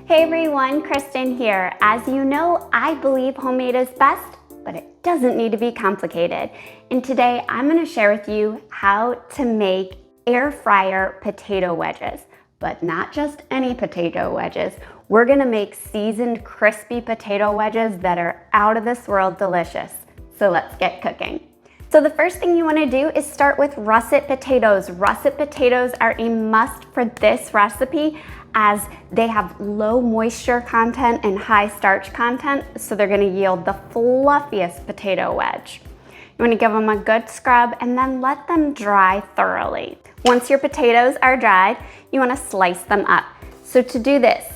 Hey everyone, Kristen here. As you know, I believe homemade is best, but it doesn't need to be complicated. And today I'm going to share with you how to make air fryer potato wedges, but not just any potato wedges. We're going to make seasoned crispy potato wedges that are out of this world delicious. So let's get cooking. So the first thing you want to do is start with russet potatoes. Russet potatoes are a must for this recipe as they have low moisture content and high starch content, so they're going to yield the fluffiest potato wedge. You want to give them a good scrub and then let them dry thoroughly. Once your potatoes are dried, you want to slice them up. So to do this,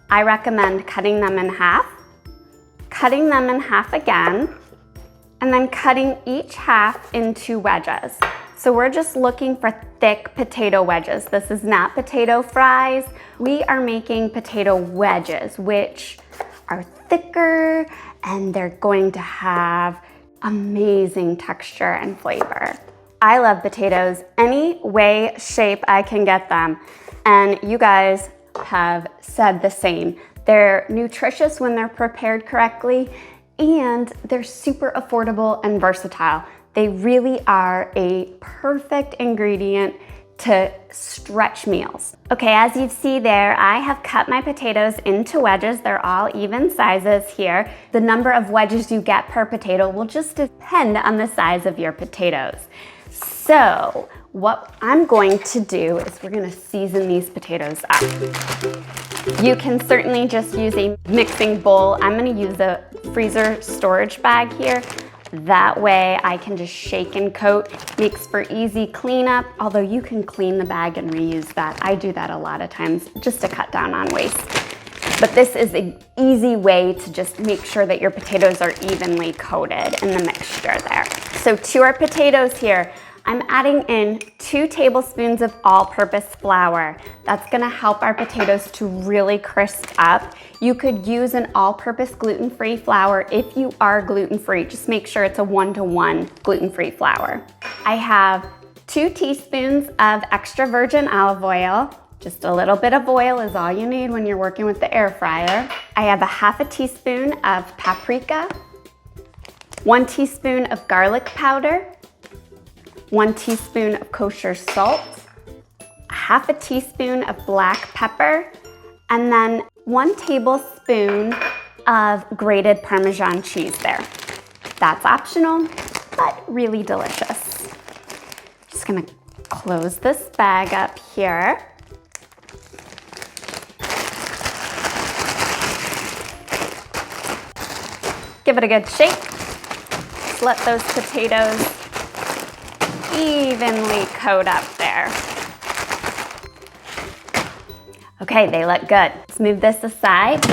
I recommend cutting them in half, cutting them in half again, and then cutting each half into wedges. So we're just looking for thick potato wedges. This is not potato fries. We are making potato wedges, which are thicker and they're going to have amazing texture and flavor. I love potatoes any way, shape I can get them. And you guys have said the same. They're nutritious when they're prepared correctly, and they're super affordable and versatile. They really are a perfect ingredient to stretch meals. Okay, as you see there, I have cut my potatoes into wedges. They're all even sizes here. The number of wedges you get per potato will just depend on the size of your potatoes. So what I'm going to do is we're gonna season these potatoes up. You can certainly just use a mixing bowl. I'm gonna use a freezer storage bag here. That way I can just shake and coat. Makes for easy cleanup, although you can clean the bag and reuse that. I do that a lot of times just to cut down on waste. But this is an easy way to just make sure that your potatoes are evenly coated in the mixture there. So to our potatoes here, I'm adding in 2 tablespoons of all-purpose flour. That's gonna help our potatoes to really crisp up. You could use an all-purpose gluten-free flour if you are gluten-free. Just make sure it's a 1-to-1 gluten-free flour. I have 2 teaspoons of extra virgin olive oil. Just a little bit of oil is all you need when you're working with the air fryer. I have a 1/2 teaspoon of paprika, 1 teaspoon of garlic powder, 1 teaspoon of kosher salt, 1/2 teaspoon of black pepper, and then 1 tablespoon of grated Parmesan cheese there. That's optional, but really delicious. Just gonna close this bag up here. Give it a good shake. Just let those potatoes evenly coat up there. Okay, they look good. Let's move this aside.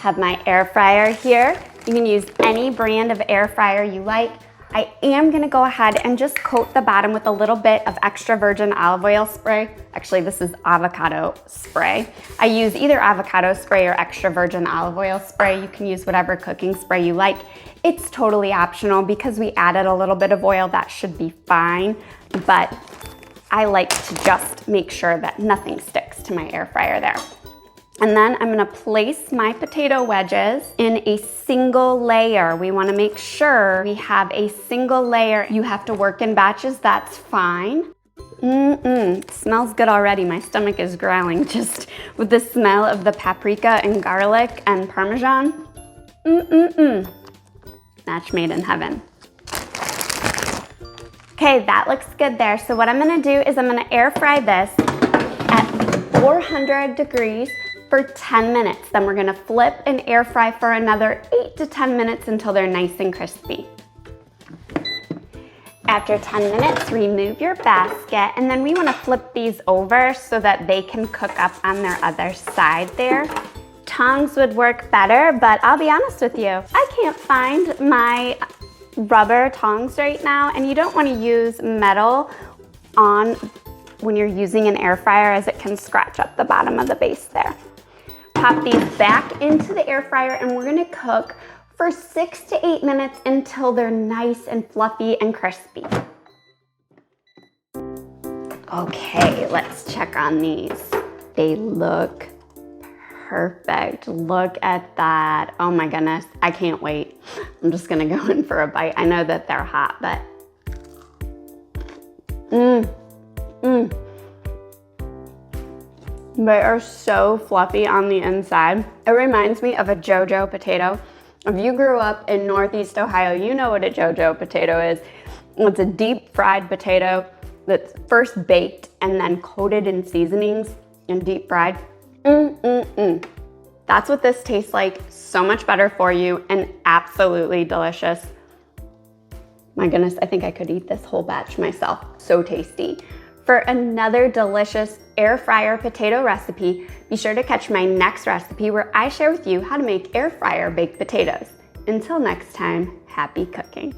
Have my air fryer here. You can use any brand of air fryer you like. I am gonna go ahead and just coat the bottom with a little bit of extra virgin olive oil spray. Actually, this is avocado spray. I use either avocado spray or extra virgin olive oil spray. You can use whatever cooking spray you like. It's totally optional because we added a little bit of oil. That should be fine, but I like to just make sure that nothing sticks to my air fryer there. And then I'm gonna place my potato wedges in a single layer. We wanna make sure we have a single layer. You have to work in batches, that's fine. Smells good already. My stomach is growling just with the smell of the paprika and garlic and Parmesan. Match made in heaven. Okay, that looks good there. So what I'm gonna do is I'm gonna air fry this at 400 degrees for 10 minutes. Then we're gonna flip and air fry for another 8 to 10 minutes until they're nice and crispy. After 10 minutes, remove your basket, and then we wanna flip these over so that they can cook up on their other side there. Tongs would work better, but I'll be honest with you, I can't find my rubber tongs right now, and you don't want to use metal on when you're using an air fryer as it can scratch up the bottom of the base there. Pop these back into the air fryer and we're gonna cook for 6 to 8 minutes until they're nice and fluffy and crispy. Okay, let's check on these. They look Perfect. Look at that. Oh my goodness. I can't wait. I'm just gonna go in for a bite. I know that they're hot, but they are so fluffy on the inside. It reminds me of a JoJo potato. If you grew up in Northeast Ohio, you know what a JoJo potato is. It's a deep fried potato that's first baked and then coated in seasonings and deep fried. That's what this tastes like. So much better for you and absolutely delicious. My goodness, I think I could eat this whole batch myself. So tasty. For another delicious air fryer potato recipe, be sure to catch my next recipe where I share with you how to make air fryer baked potatoes. Until next time, happy cooking.